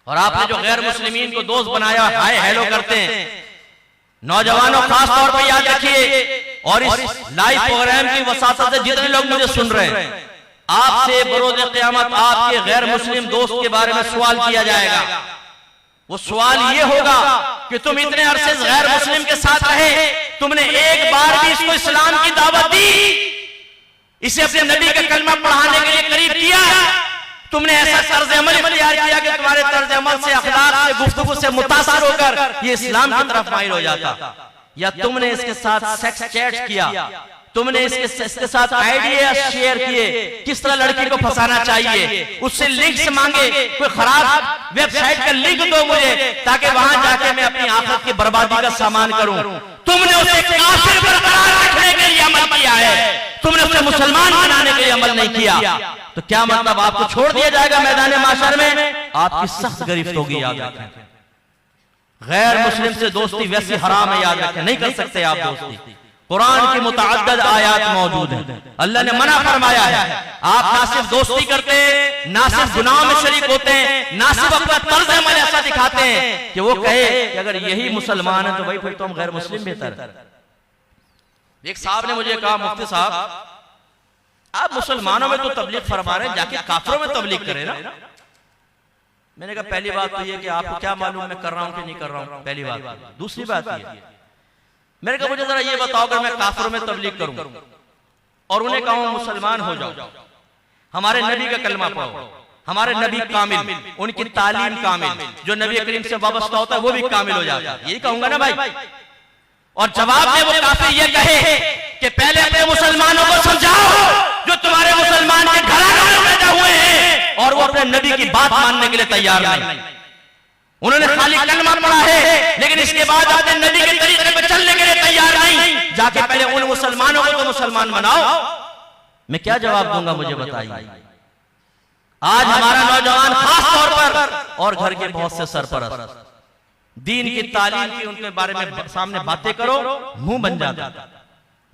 और आपने जो गैर मुस्लिमीन को दोस्त बनाया, हाय हेलो करते हैं। नौजवानों खास तौर पर याद रखिए, और इस लाइव प्रोग्राम की वसातत से जितने लोग मुझे सुन रहे हैं, आपसे बरोज़ क़यामत आपके गैर मुस्लिम दोस्त के बारे में सवाल किया जाएगा। वो सवाल ये होगा कि तुम इतने अरसे गैर मुस्लिम के साथ रहे, तुमने एक बार भी इसको इस्लाम की दावत दी, इसे अपने नबी का कलमा पढ़ाने के लिए करीब किया, तुमने ऐसा तर्ज अमल इख्तियार किया कि तुम्हारे तर्ज अमल से, अखलाक से, गुफ्तगू से मुतासर होकर ये इस्लाम की तरफ माइल हो जाता, या तुमने इसके साथ सेक्स चैट किया, तुमने इसके साथ आइडिया शेयर किए किस तरह लड़की को फंसाना चाहिए, उससे लिंक्स मांगे, कोई खराब वेबसाइट का लिंक दो मुझे ताकि वहां जाके मैं अपनी आखिरत की बर्बादी का सामान करूं। तुमने उसे काफिर बरकरार रखने के लिए अमल किया है, तुमने उसे मुसलमान बनाने के लिए अमल नहीं किया। तो क्या मतलब आपको छोड़ दिया जाएगा मैदान माशर में? आपकी सख्त गिरफ्त होगी, याद रखें। गैर मुस्लिम से दोस्ती वैसी हराम है, याद रखें, नहीं कर सकते आप दोस्ती। कुरान की मुतअद्दिद आयात मौजूद है, अल्लाह ने मना फरमाया है। आप ना सिर्फ दोस्ती करते हैं, ना सिर्फ गुनाह में शरीक होते हैं, ना सिर्फ अपना तर्ज अमल ऐसा दिखाते हैं कि वो कहे कि अगर यही मुसलमान है तो भाई फिर तो हम गैर मुस्लिम बेहतर है। एक साहब ने मुझे कहा, मुफ्ती साहब आप मुसलमानों में तो तबलीग फरमा रहे हैं, जाके काफिरों में तबलीग करें ना। मैंने कहा पहली बात तो ये कि आपको क्या मालूम मैं कर रहा हूं कि नहीं कर रहा हूं, पहली बात। दूसरी बात ये, मैंने कहा मुझे जरा ये बताओ अगर मैं काफिरों में तबलीग करूं और उन्हें कहूं मुसलमान हो जाओ, हमारे नबी का कलमा पढ़ो, हमारे नबी कामिल, उनकी तालीम कामिल, जो नबी करीम से वाबस्ता होता है वो भी कामिल हो जाता है, यही कहूंगा ना भाई। और जवाब में वो काफिर ये कहे कि पहले अपने मुसलमानों को समझाओ जो तुम्हारे मुसलमान के घराने में पैदा हुए हैं और वो अपने नबी की बात मानने के लिए तैयार नहीं। उन्होंने खाली कलमा पढ़ा है लेकिन इसके बाद अपने नबी के तरीके पर चलने के लिए तैयार नहीं। जाके पहले उन मुसलमानों को तो मुसलमान बनाओ। मैं क्या जवाब दूंगा, मुझे बताइए। आज हमारा नौजवान खास तौर पर और घर के बहुत से सरपरस्त दीन की तालीम की उनके बारे में सामने बातें करो, मुंह बन जाता।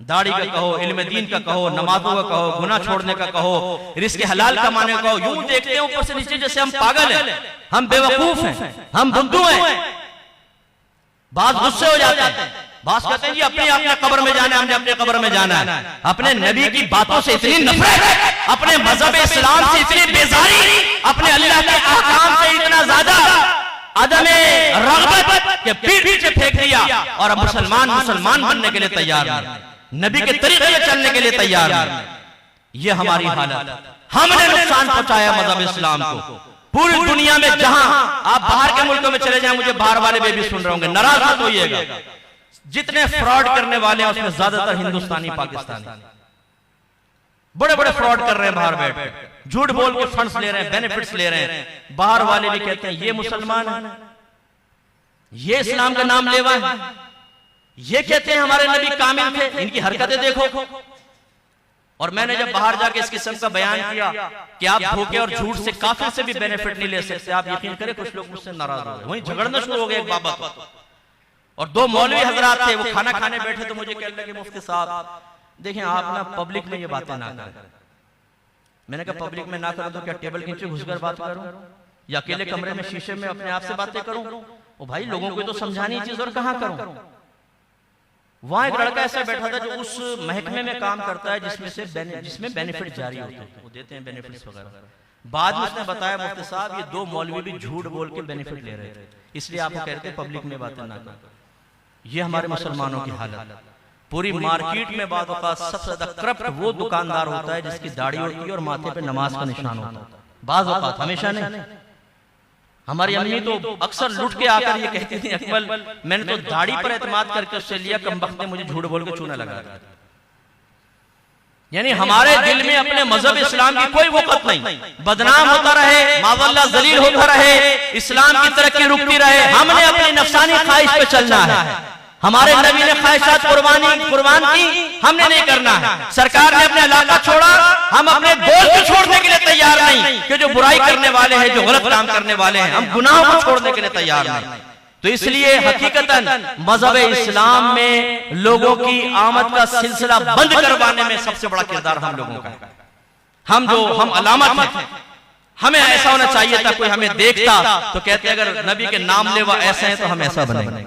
दाढ़ी का कहो, इल्म दीन का कहो, नमाजों का कहो, गुनाह छोड़ने का कहो, रिज़्क़ हलाल कमाने का कहो, यूं देखते हैं ऊपर से नीचे जैसे हम पागल हैं, हम बेवकूफ हैं, हम बुद्धू हैं। बात गुस्से हो जाते हैं, बात कहते हैं जी अपने अपने कब्र में जाना है, हमने अपने कब्र में जाना है। अपने नबी की बातों से इतनी नफरत, अपने मजहब इस्लाम से इतनी बेजारी, अपने अल्लाह के अहकाम से इतना ज्यादा अदमे रग़बत के पीछे फेंक दिया और अब मुसलमान बनने के लिए तैयार नहीं, नबी के तरीके से चलने के लिए तैयार नहीं। ये हमारी हालत, हमने नुकसान पहुंचाया मजहब इस्लाम को। पूरी दुनिया में जहां आप बाहर के मुल्कों में चले जाएं, मुझे बाहर वाले भी सुन रहे होंगे, नाराज मत होइएगा, जितने फ्रॉड करने वाले हैं उसमें ज्यादातर हिंदुस्तानी पाकिस्तानी बड़े बड़े फ्रॉड कर रहे हैं, बाहर बैठ झूठ बोल के फंड्स ले रहे हैं, बेनिफिट्स ले रहे हैं। बाहर वाले भी कहते हैं ये मुसलमान है, ये इस्लाम का नाम लेवा है, ये कहते हैं हमारे नबी कामिल थे, इनकी हरकतें देखो। और मैंने जब बाहर जाके इस किस्म का बयान किया कि आप धोखे और झूठ से काफिर से भी बेनिफिट नहीं ले सकते, आप यकीन करें कुछ लोग मुझसे नाराज हो गए, वहीं झगड़ना शुरू हो गए एक बाबत। और दो मौलवी हजरात थे, वो खाना खाने बैठे तो मुझे कहने लगे मुफ्ती साहब देखें आप ना पब्लिक में ये बातें ना करें। मैंने कहा पब्लिक में ना करूं तो क्या टेबल के नीचे घुसकर बात करूं या अकेले कमरे में शीशे में अपने आप से बातें करूं? ओ भाई लोगों को तो समझानी चीज और कहां करूं। वहां एक लड़का ऐसा बैठा था जो उस महकमे में काम करता है जिसमें बेनिफिट जारी होते हैं, वो देते हैं बेनिफिट्स वगैरह। बाद में उसने बताया मुफ्ती साहब ये दो मौलवी भी झूठ बोल के बेनिफिट ले रहे थे, इसलिए आपको कहते हैं पब्लिक में बातें ना करें। ये हमारे मुसलमानों की हालत। पूरी मार्केट में बाद औक़ात सबसे ज्यादा करप्ट वो दुकानदार होता है जिसकी दाढ़ी होती है और माथे पे नमाज का निशान होता है, बाज़ औक़ात, हमेशा नहीं। हमारी अम्मी तो अक्सर लुट के आकर ये कहती थी अकमल मैंने तो दाढ़ी पर एतमाद करके उससे लिया, कमबख्त ने मुझे झूठ बोल के चूना लगा। यानी हमारे दिल में अपने मजहब इस्लाम की कोई वक़्त नहीं, बदनाम होता रहे, मावल्ला जलील होता रहे, इस्लाम की तरक्की रुकती रहे। हमने अपनी नफसानी ख्वाहिश पे चलना है। हमारे नबी ने ख्वाहिशात कुर्बान की, हमने नहीं करना है। सरकार ने अपना इलाका छोड़ा, हम अपने गोल को छोड़ने के लिए तैयार नहीं कि जो बुराई करने वाले हैं, जो गलत काम करने वाले हैं, हम गुनाहों को छोड़ने के लिए तैयार नहीं। तो इसलिए हकीकतन मजहब इस्लाम में लोगों की आमद का सिलसिला बंद करवाने में सबसे बड़ा किरदार हम लोगों का है। हम अलामत हैं, हमें ऐसा होना चाहिए था, कोई हमें देखता तो कहते अगर नबी के नाम लेवा ऐसे हैं तो हम ऐसा बनेंगे।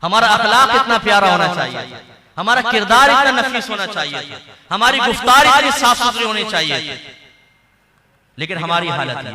हमारा अखलाक इतना प्यारा होना चाहिए, हमारा किरदार इतना नफीस होना चाहिए, हमारी गुफ्तार इतनी साफ सुथरी होनी चाहिए। लेकिन हमारी हालत ये